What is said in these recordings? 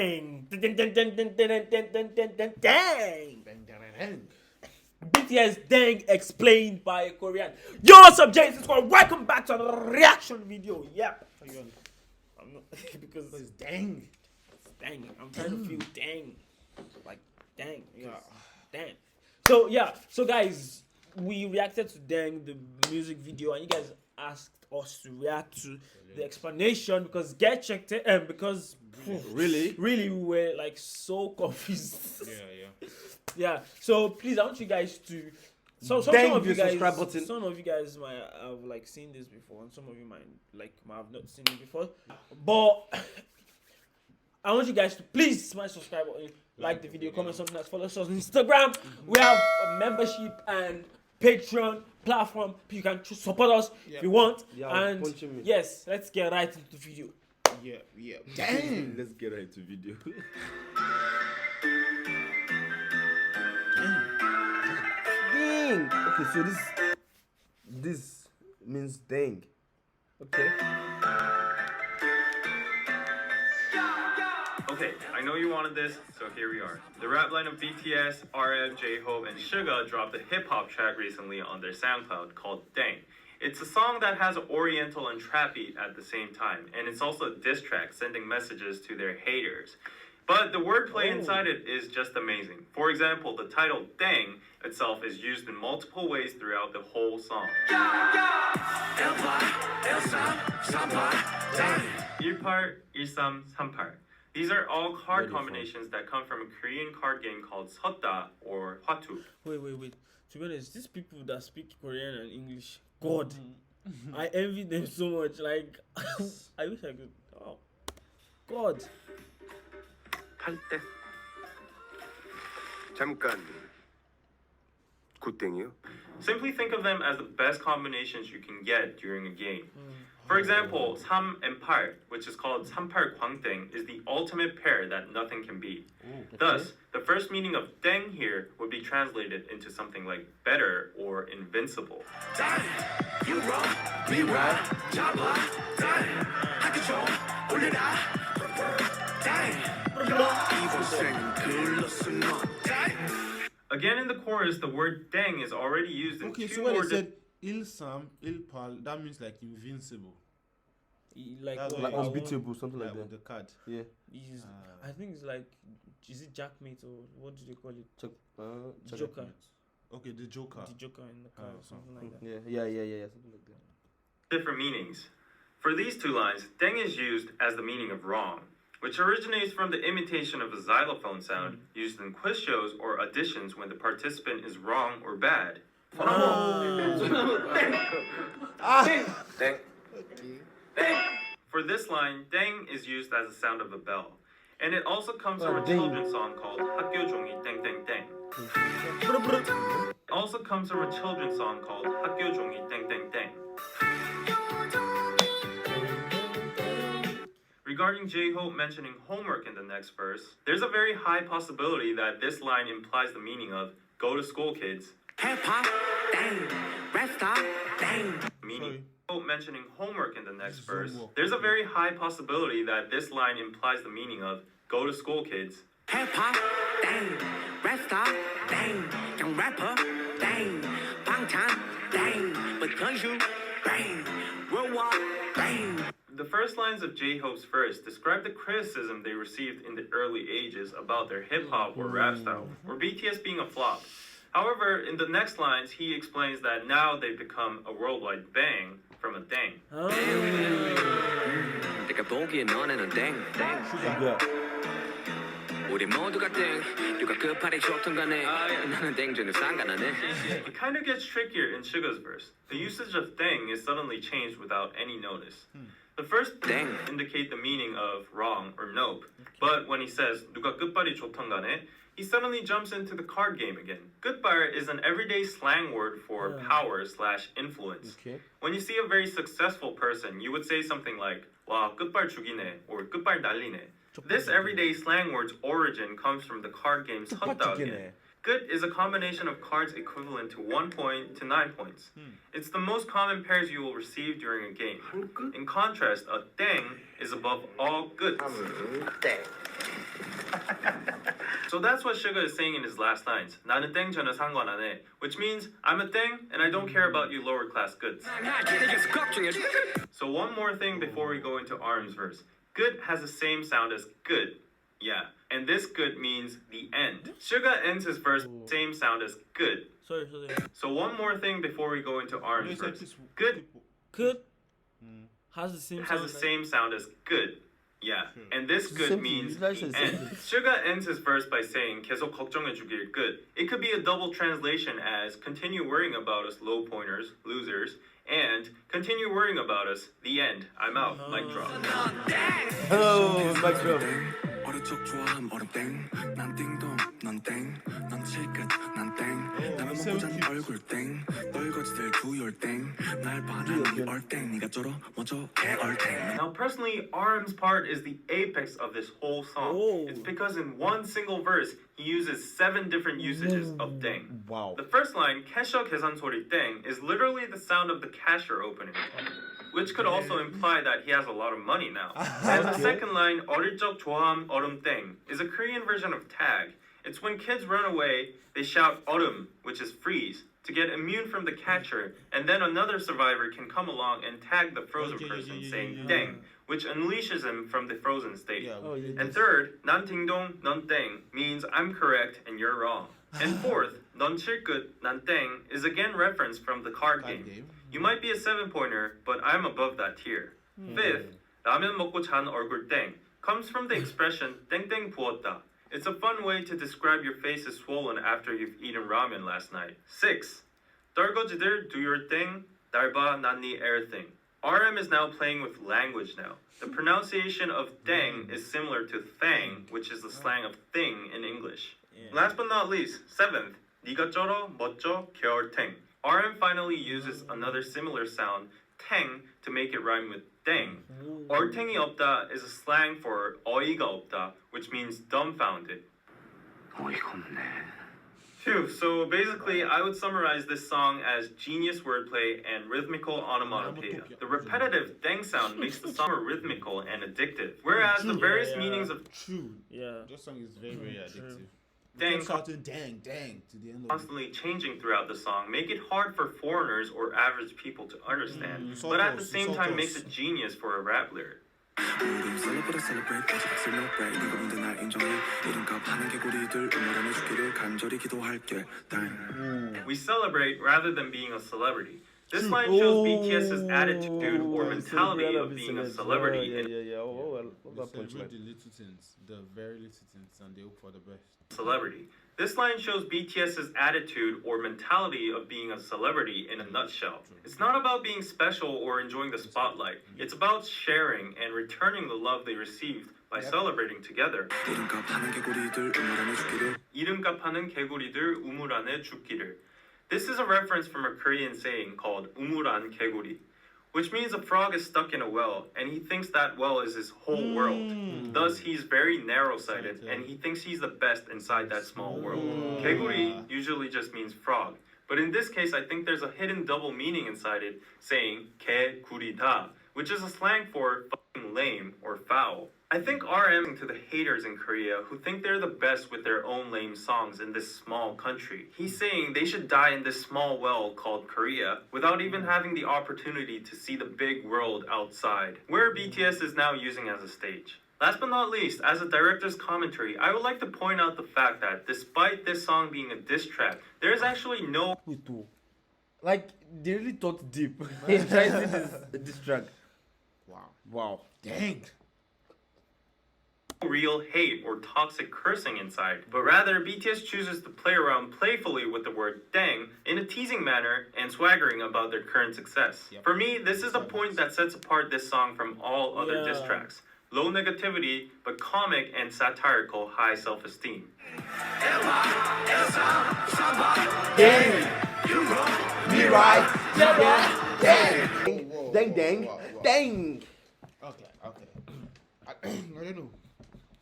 Dang. BTS Ddaeng explained by a Korean. Yo, what's up, Jason? Welcome back to another reaction video. Yep. I'm not because it's dang. It's dang. I'm trying to feel dang. Like dang. Yeah. Dang. So yeah. So guys, we reacted to Ddaeng the music video, and you guys asked us to react to the explanation because get checked it because really we were like so confused. Yeah. So please, I want you guys to. Some of you guys, some of you guys might have like seen this before, and some of you might have not seen it before. But I want you guys to please smash subscribe button, like the video, comment something else, follow us on Instagram. We have a membership and Patreon platform. You can support us if you want. And yes, let's get right into the video. Yeah. Damn. Let's get right into video. Okay, so this means dang. Okay. Okay, I know you wanted this, so here we are. The rap line of BTS, RM, J-Hope, and Suga dropped a hip-hop track recently on their SoundCloud called Ddaeng. It's a song that has oriental and trap beat at the same time, and it's also a diss track sending messages to their haters. But the wordplay inside it is just amazing. For example, the title Ddaeng itself is used in multiple ways throughout the whole song. 1part, 1, 3part. These are all card combinations that come from a Korean card game called Sota or Hwatu. Wait. To be honest, these people that speak Korean and English, God, I envy them so much. Like, I wish I could. Oh, God. 할 때 잠깐 굿땡이요? Simply think of them as the best combinations you can get during a game. For example, 3 and 8, which is called 38 광땡, is the ultimate pair that nothing can beat. Thus, the first meaning of 땡 here would be translated into something like better or invincible. You roll, we ride, 잡아, I control, 올려라, Again, in the chorus, the word dang is already used in okay, two so when more they said il sam, il pal, that means like invincible. Like unbeatable, something like that. With the card. Yeah. I think it's like, is it Jackmate or what do they call it? Joker. Okay, the Joker. The Joker in the card or something like that. Yeah, something like that. Different meanings. For these two lines, dang is used as the meaning of wrong, which originates from the imitation of a xylophone sound used in quiz shows or auditions when the participant is wrong or bad. For this line, dang is used as the sound of a bell. And it also comes from a children's song called 학교 종이 땡땡땡. It also comes from a children's song called 학교 종이 땡땡땡. Regarding J-Hope mentioning homework in the next verse, there's a very high possibility that this line implies the meaning of go to school, kids. Hip-hop, dang, rap star, dang. Meaning mentioning homework in the next verse, there's a very high possibility that this line implies the meaning of go to school, kids. Hip-hop, dang, rap star, dang, young rapper, dang, 방탄, dang, because you, bang, worldwide, bang. The first lines of J-Hope's verse describe the criticism they received in the early ages about their hip-hop or rap style, or BTS being a flop. However, in the next lines, he explains that now they've become a worldwide bang from a dang. 내가 보기엔 너네는 땡, 땡. 우리 모두가 땡. 누가 끝발이 좋든 간에 나는 땡전혀 상관하네. It kind of gets trickier in Suga's verse. The usage of dang is suddenly changed without any notice. The first dang indicate the meaning of wrong or nope, but when he says 누가 끝발이 좋든 간에, he suddenly jumps into the card game again. 끝발 is an everyday slang word for power/influence. When you see a very successful person, you would say something like 와 끝발 죽이네 or 끝발 날리네. This everyday slang word's origin comes from the card game Sota again. Good is a combination of cards equivalent to 1 point to 9 points. It's the most common pairs you will receive during a game. In contrast, a 땡 is above all goods. So that's what Suga is saying in his last lines. 나는 땡 전혀 상관 안 해. Which means I'm a 땡 and I don't care about you lower class goods. So one more thing before we go into RM's verse. Good has the same sound as good. Yeah, and this good means the end. Suga ends his verse same sound as good. Sorry. So one more thing before we go into RM's verse. Good Has the same has the same sound as good. Yeah, and this good Same means thing. It's the like end. Suga ends his verse by saying 계속 걱정해주길 good. It could be a double translation as continue worrying about us low pointers, losers, and continue worrying about us, the end. I'm out. Mic drop. Oh, my God. 어릴 적 좋아함 얼음땡 난 띵동 넌 땡 넌 실끝 난 땡 남의 먹고 잔 얼굴 땡 떨거지들 두열땡 날 반하니 얼땡 네가 쩔어 먼저 개 얼땡. Now, personally, RM's part is the apex of this whole song. Oh. It's because in one single verse, he uses 7 different usages of 땡. Wow. The first line, 캐셔 계산 소리 땡, is literally the sound of the cashier opening, which could also imply that he has a lot of money now. And the second line, 어릴 적 좋아함 얼음 땡, is a Korean version of tag. It's when kids run away, they shout 얼음, which is freeze, to get immune from the catcher, and then another survivor can come along and tag the frozen person saying 땡, which unleashes him from the frozen state. And third, 난 딩동 넌 땡 means I'm correct and you're wrong. And fourth, 넌 실끝 난 땡 is again referenced from the card game. You might be a 7-pointer, but I'm above that tier. Fifth, 라면 먹고 잔 얼굴 땡 comes from the expression 땡땡 부었다. It's a fun way to describe your face is swollen after you've eaten ramen last night. 6. 떨거지들 do your thing, 날 봐, 난 네 air thing. RM is now playing with language now. The pronunciation of dang is similar to thang, which is the slang of thing in English. Last but not least, 7th, 네가 쩔어, 멋져, 겨울탱. RM finally uses another similar sound, 탱, to make it rhyme with 땡. 얼탱이 없다 is a slang for 어이가 없다, which means dumbfounded. 어이가 없네. Phew, so basically, I would summarize this song as genius wordplay and rhythmical onomatopoeia. The repetitive deng sound makes the song rhythmical and addictive, whereas the various meanings of True. Yeah. This song is very, very addictive. deng Shouting dang, dang to the end of it. constantly changing throughout the song make it hard for foreigners or average people to understand, but at the same time makes it genius for a rap lyric. 우리 celebrate celebrate 네가 뭔데 날 인정해 이름값 하는 개구리들 응원해 주기를 간절히 기도할게 땡. We celebrate rather than being a celebrity. This line shows BTS's attitude or mentality of being a celebrity in They celebrate the little things, the very little things, and they hope for the best. celebrity. This line shows BTS's attitude or mentality of being a celebrity in a nutshell. It's not about being special or enjoying the spotlight. It's about sharing and returning the love they received by celebrating together. 이름값 하는 개구리들 응원해 주기를 이름값 하는 개구리들 우물 안에 죽기를. This is a reference from a Korean saying called 우물 안 개구리, which means a frog is stuck in a well and he thinks that well is his whole world. Thus, he's very narrow-sighted and he thinks he's the best inside that small world. 개구리 usually just means frog, but in this case, I think there's a hidden double meaning inside it, saying 개구리다, which is a slang for fucking lame or foul. I think RM to the haters in Korea who think they're the best with their own lame songs in this small country. He's saying they should die in this small well called Korea without even having the opportunity to see the big world outside, where BTS is now using as a stage. Last but not least, as a director's commentary, I would like to point out the fact that despite this song being a diss track, there is actually no Like, they really thought deep. They tried this track. Wow. Dang. real hate or toxic cursing inside, but rather BTS chooses to play around playfully with the word dang in a teasing manner and swaggering about their current success. For me, this is the point that sets apart this song from all other diss tracks. Low negativity, but comic and satirical high self-esteem. Dang. Okay. I don't know.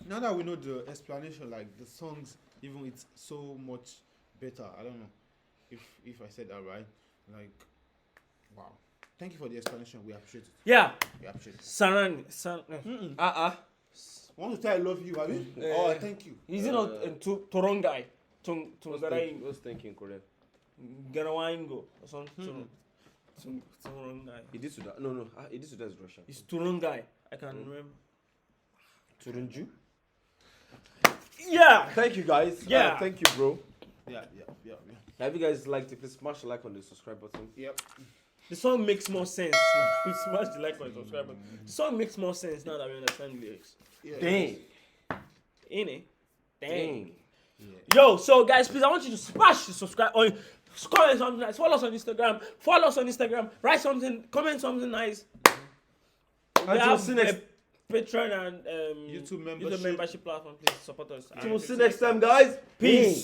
Now that we know the explanation, like the songs, even it's so much better. I don't know if I said that right. Like, wow. Thank you for the explanation. We appreciate it. Yeah. We appreciate it. Saran. Want to say I love you, have you? Oh, thank you. Is it not Torongai? Tongaraingo. What's thinking Korean? Garawaingo. Or something. Torongai. It is Sudan. No. It is Sudan is Russian. It's Torongai. I can't remember. Turunju. Yeah. Thank you guys. Yeah. Thank you, bro. Yeah. Have you guys liked it? Please smash the like on the subscribe button. Yep. The song makes more sense. Smash the like button, subscribe button. The song makes more sense now that we understand the lyrics. Yeah. Dang. Innit? Dang. Yeah. Yo, so guys, please, I want you to smash the subscribe or comment something nice. Follow us on Instagram. Write something, comment something nice. We have see next. Patreon and YouTube membership platform. Please support us. We'll see you next time, guys. Peace.